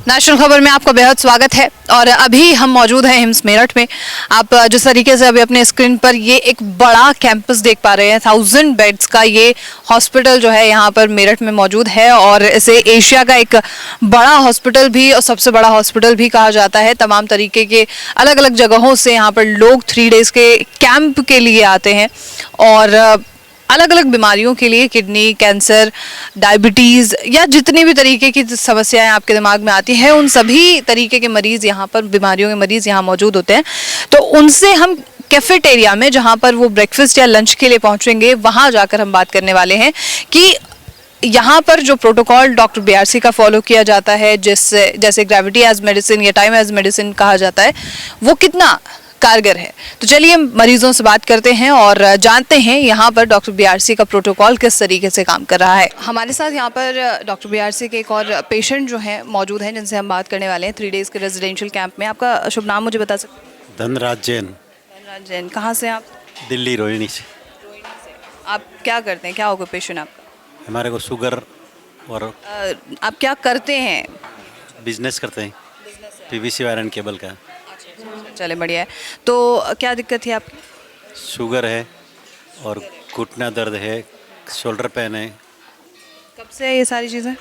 National खबर में आपका बेहद स्वागत है और अभी हम मौजूद हैं हिम्स मेरठ में। आप जिस तरीके से अभी अपने स्क्रीन पर ये एक बड़ा कैंपस देख पा रहे हैं, 1000 बेड्स का ये हॉस्पिटल जो है यहाँ पर मेरठ में मौजूद है और इसे एशिया का एक बड़ा हॉस्पिटल भी और सबसे बड़ा हॉस्पिटल भी कहा जाता है। तमाम तरीके के अलग अलग जगहों से यहाँ पर लोग 3 डेज के कैंप के लिए आते हैं और अलग अलग बीमारियों के लिए, किडनी कैंसर, डायबिटीज़ या जितनी भी तरीके की समस्याएं आपके दिमाग में आती हैं, उन सभी तरीके के मरीज़ यहाँ पर, बीमारियों के मरीज़ यहाँ मौजूद होते हैं। तो उनसे हम कैफेटेरिया में, जहाँ पर वो ब्रेकफास्ट या लंच के लिए पहुँचेंगे, वहाँ जाकर हम बात करने वाले हैं कि यहाँ पर जो प्रोटोकॉल डॉक्टर बीआरसी का फॉलो किया जाता है, जैसे ग्रेविटी एज मेडिसिन या टाइम एज मेडिसिन कहा जाता है, वो कितना कारगर है। तो चलिए मरीजों से बात करते हैं और जानते हैं यहाँ पर डॉक्टर बीआरसी का प्रोटोकॉल किस तरीके से काम कर रहा है। हमारे साथ यहाँ पर डॉक्टर बीआरसी के एक और पेशेंट जो हैं मौजूद हैं, जिनसे हम बात करने वाले हैं 3 डेज के रेजिडेंशियल कैंप में। आपका शुभ नाम मुझे बता सकते हैं? धनराज जैन। धनराज जैन। कहाँ से आप? दिल्ली रोहिणी से। आप क्या करते हैं, क्या ऑक्यूपेशन आपका? हमारे को शुगर और आप क्या करते हैं? बिजनेस करते हैं, पीवीसी वायर एंड केबल का। चले बढ़िया है। तो क्या दिक्कत थी आपकी? शुगर है और घुटना दर्द है, शोल्डर पेन है। कब से है ये सारी चीज़ें?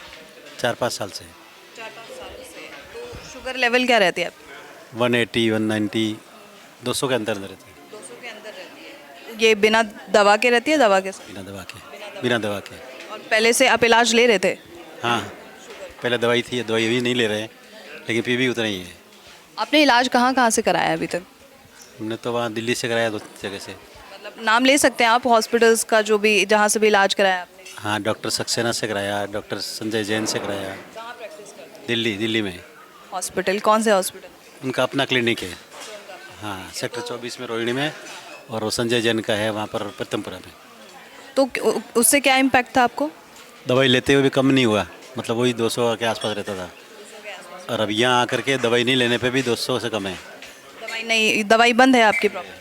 4-5 साल से। 4-5 साल से। तो शुगर लेवल क्या रहती है आपकी? 180, 190, 200 के अंदर रहती है। 200 के अंदर रहती है। ये बिना दवा के रहती है, दवा के साथ? बिना दवा के। और पहले से आप इलाज ले रहे थे? हाँ, पहले दवाई थी, दवाई भी नहीं ले रहे हैं, लेकिन पी भी उतना ही है। आपने इलाज कहाँ कहाँ से कराया अभी तक? हमने तो वहाँ दिल्ली से कराया, 2 जगह से। मतलब नाम ले सकते हैं आप हॉस्पिटल्स का, जो भी जहाँ से भी इलाज कराया आपने? हाँ, डॉक्टर सक्सेना से कराया, डॉक्टर संजय जैन से कराया। कहाँ प्रैक्टिस करते हैं? दिल्ली में। हॉस्पिटल कौन से हॉस्पिटल? उनका अपना क्लिनिक है। हाँ, सेक्टर 24 में रोहिणी में, और वो संजय जैन का है वहाँ पर प्रथमपुरा में। तो उससे क्या इम्पैक्ट था आपको? दवाई लेते हुए भी कम नहीं हुआ, मतलब वही 200 के आसपास रहता था, और अब यहाँ आकर के दवाई नहीं लेने पे भी 200 से कम है। दवाई बंद है आपकी प्रॉब्लम?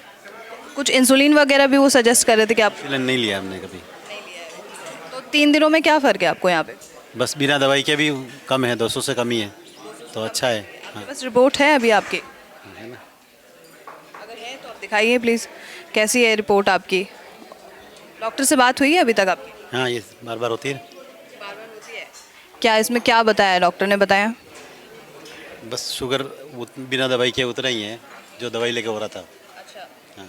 कुछ इंसुलिन वगैरह भी वो सजेस्ट कर रहे थे कि आप? इंसुलिन नहीं लिया हमने कभी। तो 3 दिनों में क्या फ़र्क है आपको यहाँ पे? बस बिना दवाई के भी कम है, 200 से कम ही है, तो अच्छा है। हाँ। बस रिपोर्ट है अभी आपकी? है ना? अगर है तो आप दिखाइए प्लीज़, कैसी है रिपोर्ट आपकी? डॉक्टर से बात हुई है अभी तक आपकी? हाँ, ये बार बार होती है। बार बार होती है। क्या इसमें क्या बताया डॉक्टर ने? बताया बस शुगर बिना दवाई के उतना ही है जो दवाई लेके हो रहा था। अच्छा। हाँ,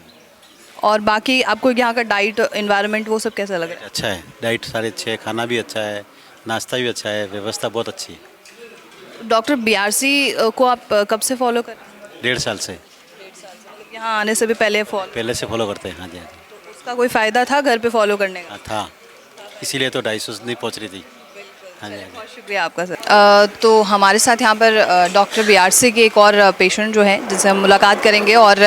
और बाकी आपको यहाँ का डाइट एनवायरनमेंट वो सब कैसा लग रहा है? अच्छा है, डाइट सारे अच्छे है, खाना भी अच्छा है, नाश्ता भी अच्छा है, व्यवस्था बहुत अच्छी है। डॉक्टर बीआरसी को आप कब से फॉलो कर रहे हैं? 1.5 साल से। 1.5 साल से, मतलब यहाँ आने से भी पहले पहले से फॉलो करते हैं। हाँ जी, हाँ जी। तो उसका कोई फ़ायदा था घर पे फॉलो करने का? हाँ, था, इसीलिए तो 250 नहीं पहुँच रही थी। हाँ जी, हाँ जी। बहुत शुक्रिया आपका सर। तो हमारे साथ यहाँ पर डॉक्टर बीआरसी के एक और पेशेंट जो हैं, जिनसे हम मुलाकात करेंगे और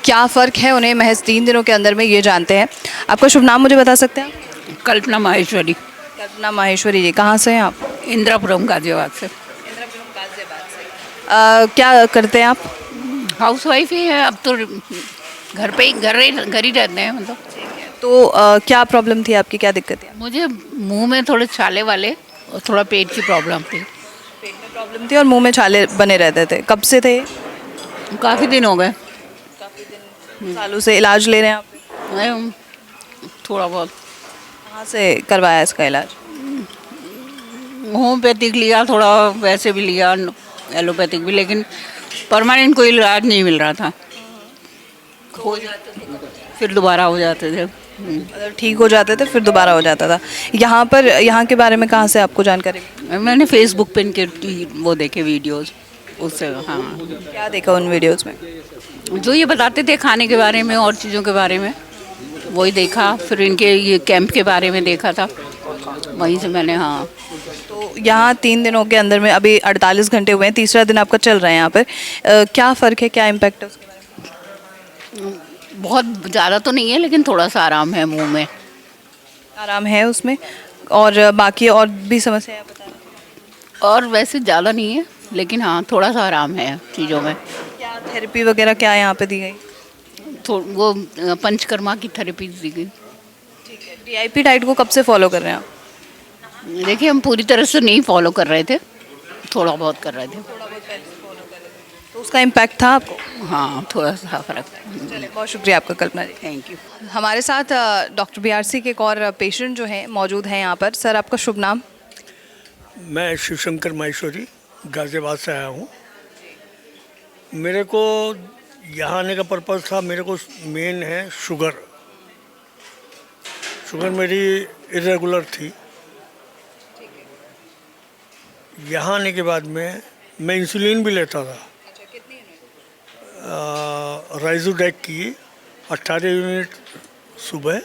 क्या फ़र्क है उन्हें महज 3 दिनों के अंदर में, ये जानते हैं। आपका शुभ नाम मुझे बता सकते हैं? कल्पना माहेश्वरी। कल्पना माहेश्वरी जी। कहाँ से हैं आप? इंदिरापुरम गाजियाबाद से। इंदिरापुरम गाजियाबाद से। क्या करते हैं आप? हाउस वाइफ ही है, अब तो घर पे ही घर ही रहते हैं मतलब। तो क्या प्रॉब्लम थी आपकी, क्या दिक्कत है? मुझे मुंह में थोड़े छाले वाले और थोड़ा पेट की प्रॉब्लम थी। पेट में प्रॉब्लम थी और मुंह में छाले बने रहते थे। कब से थे? काफ़ी दिन हो गए। काफ़ी दिन, सालों से इलाज ले रहे हैं आप? मैं थोड़ा बहुत कहाँ से करवाया इसका इलाज? होम्योपैथिक लिया, थोड़ा वैसे भी लिया, एलोपैथिक भी, लेकिन परमानेंट कोई इलाज नहीं मिल रहा था। हो जाते थे फिर दोबारा हो जाते थे। मतलब ठीक हो जाते थे फिर दोबारा हो जाता था। यहाँ के बारे में कहाँ से आपको जानकारी? मैंने फेसबुक पे इनके वो देखे वीडियोस, उससे। हाँ, क्या देखा उन वीडियोस में? जो ये बताते थे खाने के बारे में और चीज़ों के बारे में, वही देखा। फिर इनके ये कैंप के बारे में देखा था, वहीं से मैंने। हाँ, तो यहाँ 3 दिनों के अंदर में अभी 48 घंटे हुए हैं, तीसरा दिन आपका चल रहा है यहाँ पर। क्या फ़र्क है, क्या इम्पैक्ट है उसके बारे में? बहुत ज़्यादा तो नहीं है, लेकिन थोड़ा सा आराम है, मुंह में आराम है उसमें। और बाकी और भी समस्या है बता रहे? और वैसे ज़्यादा नहीं है, लेकिन हाँ थोड़ा सा आराम है चीज़ों में। क्या थेरेपी वगैरह क्या यहाँ पे दी गई? वो पंचकर्मा की थेरेपी दी गई। ठीक है। वीआईपी डाइट को कब से फॉलो कर रहे हैं आप? देखिए, हम पूरी तरह से नहीं फॉलो कर रहे थे, थोड़ा बहुत कर रहे थे। तो उसका इम्पैक्ट था आपको? हाँ, थोड़ा सा फर्क। चलिए, बहुत शुक्रिया आपका कल्पना जी। Thank you. हमारे साथ डॉक्टर BRC के एक और पेशेंट जो हैं मौजूद हैं यहाँ पर। सर, आपका शुभ नाम? मैं शिवशंकर माहेश्वरी गाज़ियाबाद से आया हूँ। मेरे को यहाँ आने का पर्पज़ था, मेरे को मेन है शुगर मेरी इरेगुलर थी। यहाँ आने के बाद में मैं इंसुलिन भी लेता था। राइजोडेक की 18 यूनिट सुबह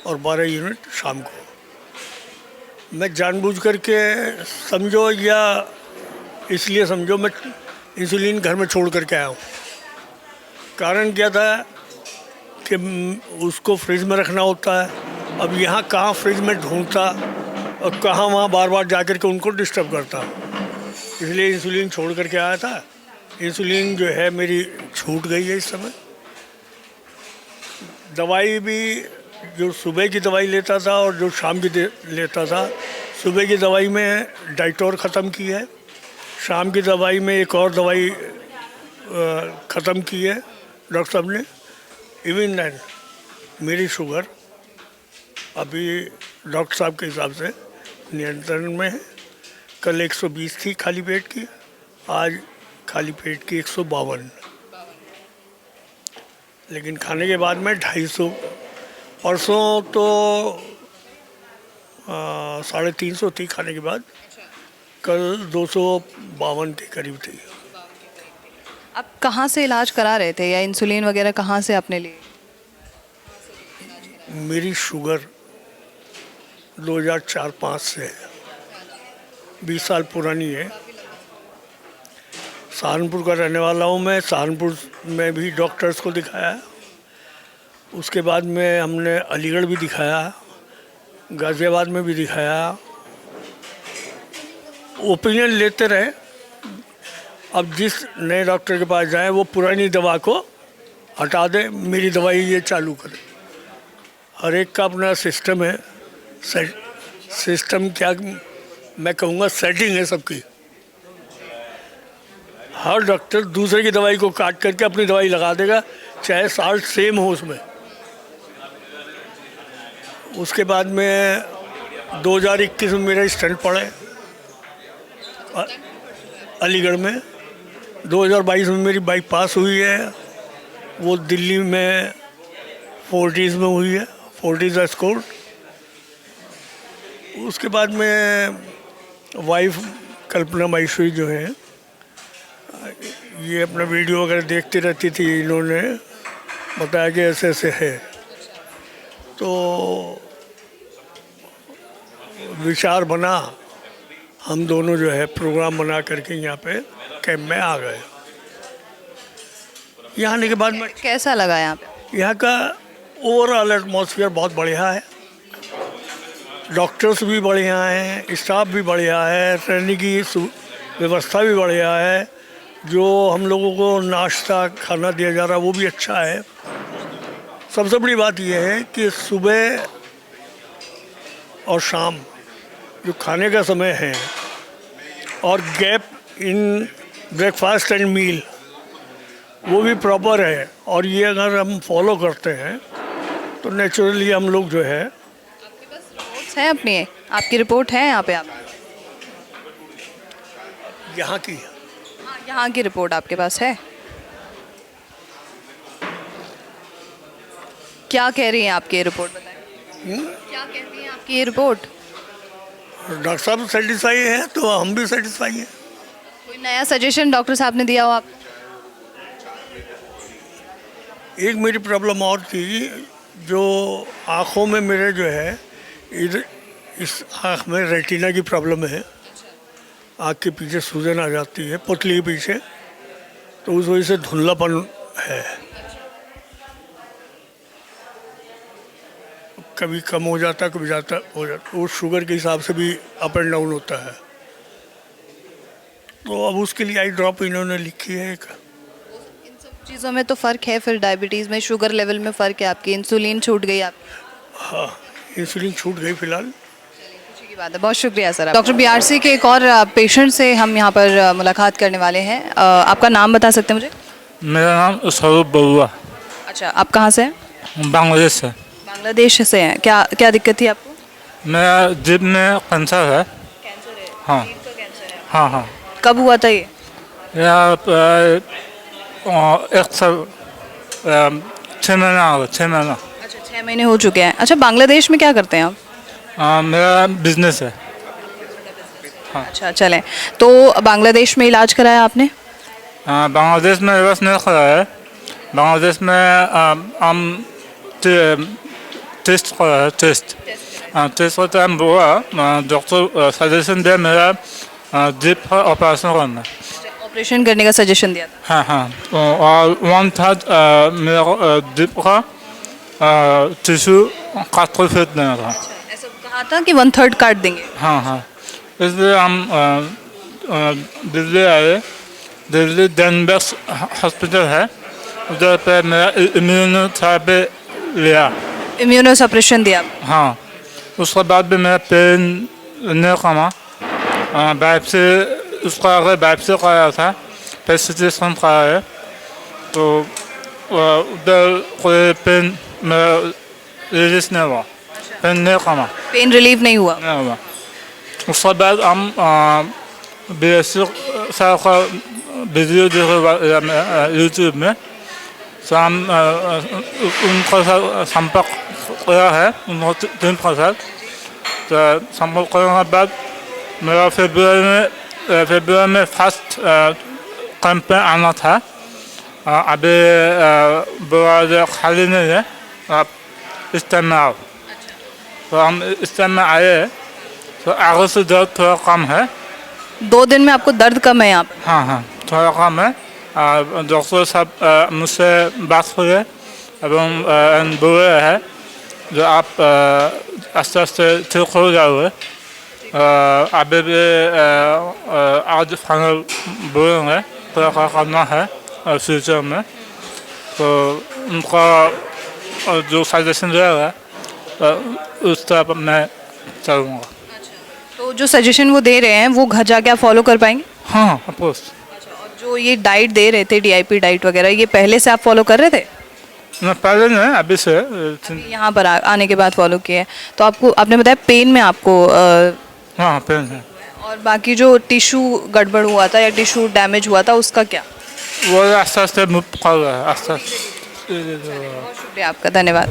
और 12 यूनिट शाम को। मैं जानबूझ करके समझो या इसलिए समझो मैं इंसुलिन घर में छोड़ करके आया हूँ। कारण क्या था कि उसको फ्रिज में रखना होता है। अब यहाँ कहाँ फ्रिज में ढूंढता और कहाँ वहाँ बार बार जा कर के उनको डिस्टर्ब करता, इसलिए इंसुलिन छोड़ करके आया था। इंसुलिन जो है मेरी छूट गई है इस समय। दवाई भी जो सुबह की दवाई लेता था और जो शाम की लेता था, सुबह की दवाई में डाइटोर ख़त्म की है, शाम की दवाई में एक और दवाई ख़त्म की है डॉक्टर साहब ने। इवन दैन मेरी शुगर अभी डॉक्टर साहब के हिसाब से नियंत्रण में है। कल 120 थी खाली पेट की, आज खाली पेट की 152, लेकिन खाने के बाद में 250। परसों तो 350 थी खाने के बाद, कल 252 के करीब थी। आप कहाँ से इलाज करा रहे थे या इंसुलिन वगैरह कहाँ से आपने लिए? मेरी शुगर 2004-05 से है, 20 साल पुरानी है। सहारनपुर का रहने वाला हूँ मैं। सहारनपुर में भी डॉक्टर्स को दिखाया, उसके बाद में हमने अलीगढ़ भी दिखाया, गाज़ियाबाद में भी दिखाया। ओपिनियन लेते रहे। अब जिस नए डॉक्टर के पास जाए वो पुरानी दवा को हटा दे, मेरी दवाई ये चालू करे। हर एक का अपना सिस्टम है। सिस्टम क्या, मैं कहूँगा सेटिंग है सबकी। हर डॉक्टर दूसरे की दवाई को काट करके अपनी दवाई लगा देगा, चाहे साल्ट सेम हो उसमें। उसके बाद में 2021 में मेरा स्टंट पड़े अलीगढ़ में। 2022 में मेरी बाईपास हुई है, वो दिल्ली में फोर्टिस में हुई है, फोर्टिस एस्कॉर्ट। उसके बाद में वाइफ कल्पना माहेश्वरी जो है, ये अपना वीडियो वगैरह देखती रहती थी। इन्होंने बताया कि ऐसे ऐसे है, तो विचार बना, हम दोनों जो है प्रोग्राम बना करके यहाँ पे कैंप में आ गए। यहाँ आने के बाद में कैसा लगा यहाँ पे? यहाँ का ओवरऑल एटमॉस्फेयर बहुत बढ़िया है। डॉक्टर्स भी बढ़िया हैं, स्टाफ भी बढ़िया है, रहने की व्यवस्था भी बढ़िया है। जो हम लोगों को नाश्ता खाना दिया जा रहा है वो भी अच्छा है। सबसे बड़ी बात यह है कि सुबह और शाम जो खाने का समय है और गैप इन ब्रेकफास्ट एंड मील, वो भी प्रॉपर है। और ये अगर हम फॉलो करते हैं तो नेचुरली हम लोग जो है। रिपोर्ट्स हैं अपनी? आपकी रिपोर्ट है यहाँ पे? आप यहाँ की हाँ, यहाँ की रिपोर्ट आपके पास है? क्या कह रही है आपकी ये रिपोर्ट, बताएं। क्या कहती है आपकी ये रिपोर्ट? डॉक्टर साहब सेटिस्फाई है तो हम भी सेटिस्फाई हैं। कोई नया सजेशन डॉक्टर साहब ने दिया हो आप? एक मेरी प्रॉब्लम और थी, जो आँखों में मेरे जो है इधर इस आँख में रेटिना की प्रॉब्लम है। आँख के पीछे सूजन आ जाती है, पुतली के पीछे, तो उस वजह से धुंधलापन है। कभी कम हो जाता है, कभी ज़्यादा हो जाता है। वो शुगर के हिसाब से भी अप एंड डाउन होता है। तो अब उसके लिए आई ड्रॉप इन्होंने लिखी है एक। इन सब चीज़ों में तो फ़र्क है, फिर डायबिटीज़ में शुगर लेवल में फ़र्क है आपकी, इंसुलिन छूट गई आपकी। हाँ, इंसुलिन छूट गई फिलहाल। खुशी की बात है, बहुत शुक्रिया सर। डॉक्टर बीआरसी के एक और पेशेंट से हम यहाँ पर मुलाकात करने वाले हैं। आपका नाम बता सकते हैं मुझे? मेरा नाम स्वरूप बरुआ, अच्छा, आप कहाँ से हैं? बांग्लादेश से। बांग्लादेश से हैं। क्या क्या दिक्कत थी आपको? मेरा जीभ में कैंसर है। कैंसर है। हाँ हाँ हाँ। कब हुआ था ये? यह 6 महीना हो गया, 6 महीना। अच्छा, 6 महीने हो चुके हैं। अच्छा, बांग्लादेश में क्या करते हैं आप? मेरा बिजनेस है। अच्छा, चलें। तो बांग्लादेश में इलाज कराया आपने? बांग्लादेश में इलाज नहीं कराया है। बांग्लादेश में हम टेस्ट कराया, टेस्ट का टाइम हुआ। डॉक्टर सजेशन दिया मेरा जीभ का ऑपरेशन करना। ऑपरेशन करने का सजेशन दिया था। हाँ हाँ। और 1/3 मेरा जीभ का टिश्यू काट कर फेंक देना था। ऐसा कहा था कि 1/3 काट देंगे। हाँ हाँ। इसलिए हम दिल्ली आए। दिल्ली डेनबर्ग हॉस्पिटल है, उधर पे मेरा इम्यूनोथेरेपी लिया। इम्यूनो सप्रेशन दिया आपने? हाँ। उसके बाद भी मेरा पेन नहीं कमा। बाइप्सी, उसका अगर बाइप्सी कराया था, फिर सिटी स्कैन कराया, तो उधर कोई पेन मेरा रिलीज नहीं हुआ, पेन नहीं कमा, पेन रिलीफ नहीं हुआ? नहीं हुआ। उसके बाद हम बीएससी सर का वीडियो देखे यूट्यूब में, तो हम उनका संपर्क किया है, उनको 3 का साथ। तो संपर्क करने के बाद मेरा फरवरी में फर्स्ट कैंप में आना था। अभी बुरा खाली नहीं है, आप इस टाइम में आओ। तो हम इस टाइम में आए, तो आगे से दर्द थोड़ा कम है। 2 दिन में आपको दर्द कम है यहाँ पर? हाँ हाँ, थोड़ा कम है। डॉक्टर साहब मुझसे बात करे एवं बोले है जो आप आस्ते आस्ते ठीक हो जाओगे। अभी भी आज फाइनल बोलेंगे क्या क्या करना है फ्यूचर में। तो उनका जो सजेशन रहेगा उस तरफ मैं चलूँगा। तो जो सजेशन वो दे रहे हैं वो घर जाके आप फॉलो कर पाएंगे? हाँ, ऑफकोर्स। अच्छा, और जो ये डाइट दे रहे थे, डीआईपी डाइट वगैरह, ये पहले से आप फॉलो कर रहे थे? मैं पहले नहीं, अभी से। यहाँ पर आने के बाद फॉलो किए। तो आपको, आपने बताया पेन में आपको हाँ, पेन है। और बाकी जो टिश्यू गड़बड़ हुआ था या टिश्यू डैमेज हुआ था उसका क्या? वो आस्ते आस्ते मुक्त कर रहा है, आस्ते आस्ते। बहुत शुक्रिया आपका, धन्यवाद।